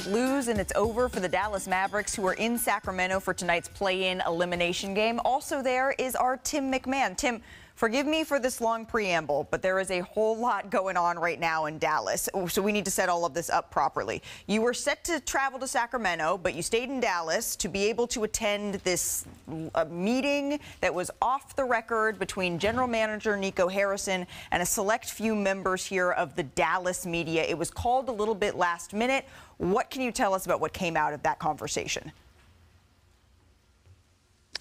lose, and it's over for the Dallas Mavericks, who are in Sacramento for tonight's play-in elimination game. Also there is our Tim McMahon. Tim, forgive me for this long preamble, but there is a whole lot going on right now in Dallas, so we need to set all of this up properly. You were set to travel to Sacramento, but you stayed in Dallas to be able to attend this meeting that was off the record between General Manager Nico Harrison and a select few members here of the Dallas media. It was called a little bit last minute. What can you tell us about what came out of that conversation?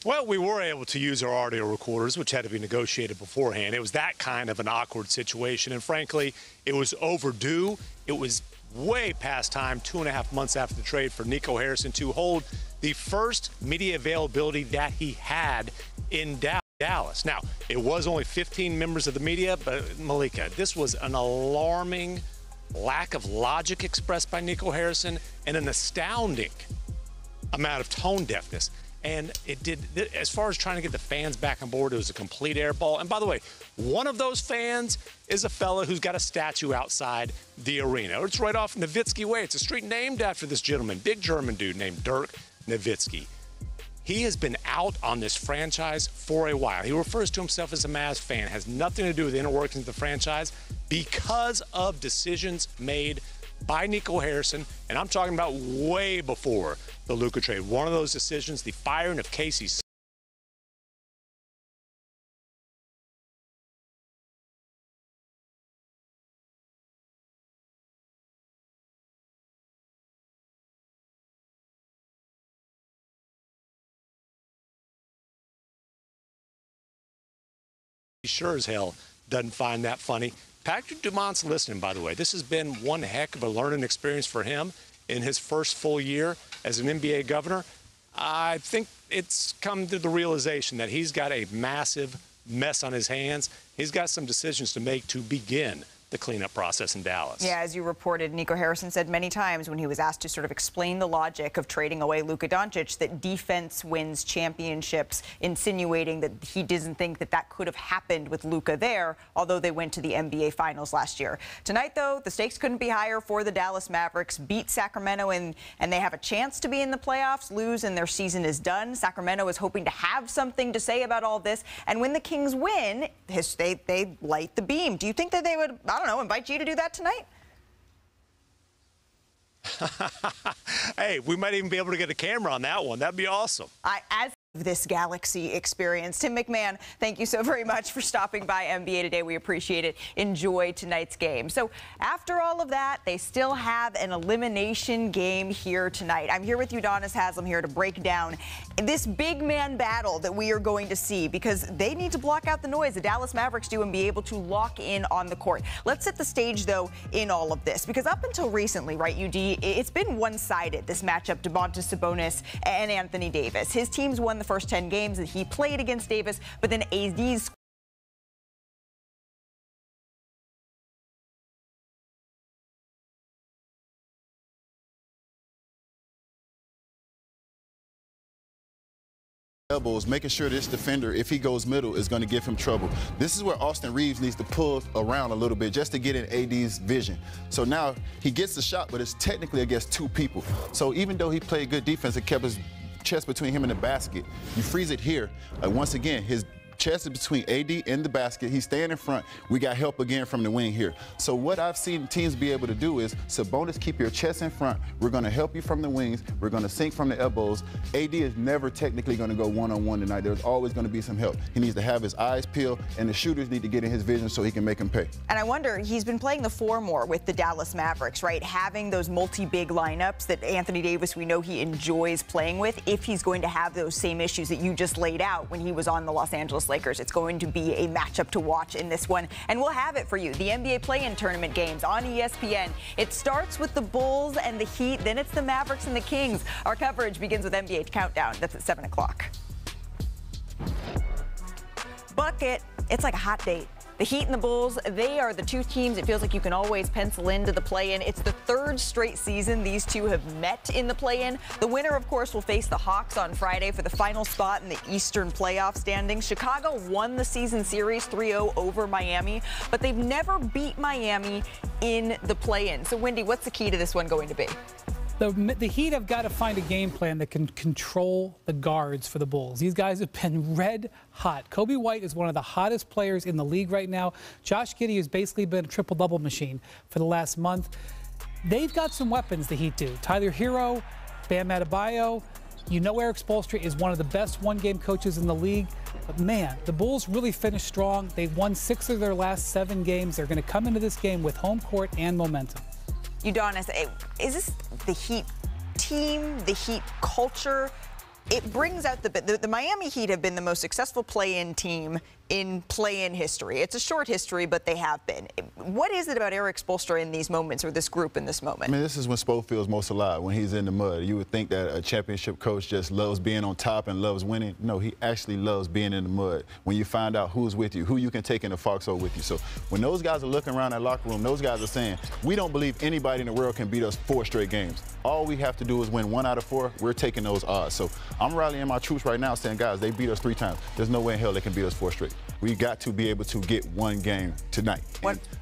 Well, we were able to use our audio recorders, which had to be negotiated beforehand. It was that kind of an awkward situation, and frankly, it was overdue. It was way past time, 2.5 months after the trade, for Nico Harrison to hold the first media availability that he had in Dallas. Now, it was only 15 members of the media, but Malika, this was an alarming lack of logic expressed by Nico Harrison and an astounding amount of tone deafness. And it did, as far as trying to get the fans back on board, it was a complete airball. And by the way, one of those fans is a fella who's got a statue outside the arena. It's right off Nowitzki Way. It's a street named after this gentleman, big German dude named Dirk Nowitzki. He has been out on this franchise for a while. He refers to himself as a Mavs fan. It has nothing to do with the inner workings of the franchise because of decisions made by Nico Harrison, and I'm talking about way before the Luka trade. One of those decisions, the firing of Casey sure as hell doesn't find that funny. Patrick Dumont's listening, by the way. This has been one heck of a learning experience for him in his first full year as an NBA governor. I think it's come to the realization that he's got a massive mess on his hands. He's got some decisions to make to begin the cleanup process in Dallas. Yeah, as you reported, Nico Harrison said many times when he was asked to sort of explain the logic of trading away Luka Doncic that defense wins championships, insinuating that he doesn't think that that could have happened with Luka there, although they went to the NBA Finals last year. Tonight, though, the stakes couldn't be higher for the Dallas Mavericks. Beat Sacramento, and they have a chance to be in the playoffs. Lose, and their season is done. Sacramento is hoping to have something to say about all this. And when the Kings win, they light the beam. Do you think that they would, I don't know, invite you to do that tonight? Hey, we might even be able to get a camera on that one. That'd be awesome. As this Galaxy experience. Tim McMahon, thank you so very much for stopping by NBA Today. We appreciate it. Enjoy tonight's game. So after all of that, they still have an elimination game here tonight. I'm here with Udonis Haslem here to break down this big man battle that we are going to see, because they need to block out the noise. The Dallas Mavericks do, and be able to lock in on the court. Let's set the stage, though, in all of this, because up until recently, right, UD, it's been one-sided, this matchup, Domantas Sabonis and Anthony Davis. His teams won the first 10 games that he played against Davis, but then AD's elbows, making sure this defender, if he goes middle, is going to give him trouble. This is where Austin Reeves needs to pull around a little bit just to get in AD's vision. So now he gets the shot, but it's technically against two people. So even though he played good defense and kept his chest between him and the basket, you freeze it here. Once again, his chest is between AD and the basket. He's staying in front. We got help again from the wing here. So what I've seen teams be able to do is, Sabonis, keep your chest in front. We're going to help you from the wings. We're going to sink from the elbows. AD is never technically going to go one-on-one tonight. There's always going to be some help. He needs to have his eyes peeled, and the shooters need to get in his vision so he can make them pay. And I wonder, he's been playing the four more with the Dallas Mavericks, right? Having those multi-big lineups that Anthony Davis, we know he enjoys playing with, if he's going to have those same issues that you just laid out when he was on the Los Angeles Lakers. It's going to be a matchup to watch in this one, and we'll have it for you. The NBA play-in tournament games on ESPN. It starts with the Bulls and the Heat, then it's the Mavericks and the Kings. Our coverage begins with NBA Countdown. That's at 7 o'clock. Bucket, it's like a hot date. The Heat and the Bulls, they are the two teams it feels like you can always pencil into the play-in. It's the third straight season these two have met in the play-in. The winner, of course, will face the Hawks on Friday for the final spot in the Eastern playoff standings. Chicago won the season series 3-0 over Miami, but they've never beat Miami in the play-in. So, Wendy, what's the key to this one going to be? The Heat have got to find a game plan that can control the guards for the Bulls. These guys have been red hot. Kobe White is one of the hottest players in the league right now. Josh Giddey has basically been a triple-double machine for the last month. They've got some weapons, the Heat do. Tyler Hero, Bam Adebayo. You know Eric Spoelstra is one of the best one-game coaches in the league. But, man, the Bulls really finished strong. They've won 6 of their last 7 games. They're going to come into this game with home court and momentum. Udonis, is this the Heat team, the Heat culture? It brings out the Miami Heat have been the most successful play-in team in play-in history. It's a short history, but they have been. What is it about Eric Spoelstra in these moments, or this group in this moment? I mean, this is when Spo feels most alive, when he's in the mud. You would think that a championship coach just loves being on top and loves winning. No, he actually loves being in the mud. When you find out who's with you, who you can take in the foxhole with you. So when those guys are looking around that locker room, those guys are saying, we don't believe anybody in the world can beat us 4 straight games. All we have to do is win 1 out of 4. We're taking those odds. So I'm rallying my troops right now saying, guys, they beat us 3 times. There's no way in hell they can beat us 4 straight. We got to be able to get 1 game tonight.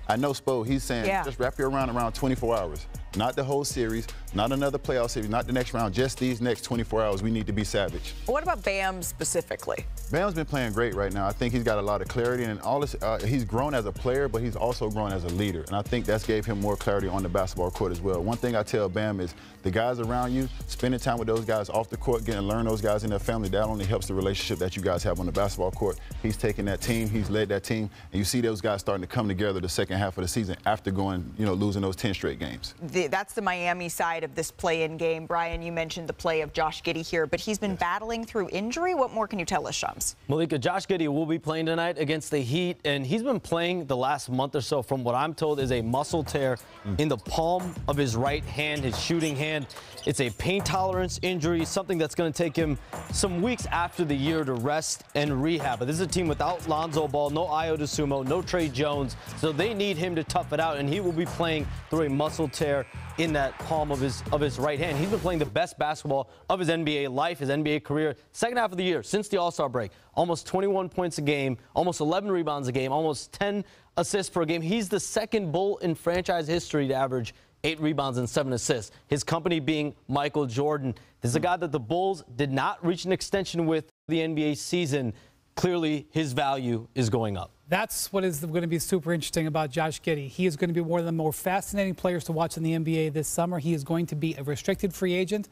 I know Spo, he's saying, just wrap your around 24 hours. Not the whole series, not another playoff series, not the next round, just these next 24 hours. We need to be savage. What about Bam specifically? Bam's been playing great right now. I think he's got a lot of clarity, and all this, he's grown as a player, but he's also grown as a leader. And I think that's gave him more clarity on the basketball court as well. One thing I tell Bam is the guys around you, spending time with those guys off the court, getting to learn those guys in their family, that only helps the relationship that you guys have on the basketball court. He's taken that team, he's led that team, and you see those guys starting to come together the second half of the season after going, losing those 10 straight games. That's the Miami side of this play-in game. Brian, you mentioned the play of Josh Giddey here, but he's been battling through injury. What more can you tell us, Shams? Malika, Josh Giddey will be playing tonight against the Heat, and he's been playing the last month or so from what I'm told is a muscle tear in the palm of his right hand, his shooting hand. It's a pain tolerance injury, something that's going to take him some weeks after the year to rest and rehab. But this is a team without Lonzo Ball, no Ayo DeSumo, no Trey Jones, so they need him to tough it out, and he will be playing through a muscle tear in that palm of his right hand. He's been playing the best basketball of his NBA life, his NBA career, second half of the year, since the All-Star break. Almost 21 points a game, almost 11 rebounds a game, almost 10 assists per game. He's the second Bull in franchise history to average 8 rebounds and 7 assists. His company being Michael Jordan. This is a guy that the Bulls did not reach an extension with the NBA season. Clearly, his value is going up. That's what is going to be super interesting about Josh Giddey. He is going to be one of the more fascinating players to watch in the NBA this summer. He is going to be a restricted free agent.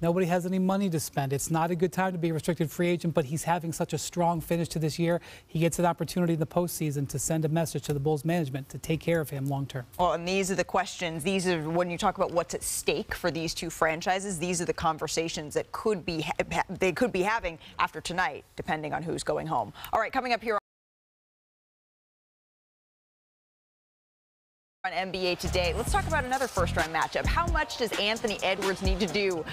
Nobody has any money to spend. It's not a good time to be a restricted free agent, but he's having such a strong finish to this year. He gets an opportunity in the postseason to send a message to the Bulls management to take care of him long term. Well, and these are the questions. These are, when you talk about what's at stake for these two franchises, these are the conversations that they could be having after tonight, depending on who's going home. All right, coming up here on NBA Today, let's talk about another first-round matchup. How much does Anthony Edwards need to do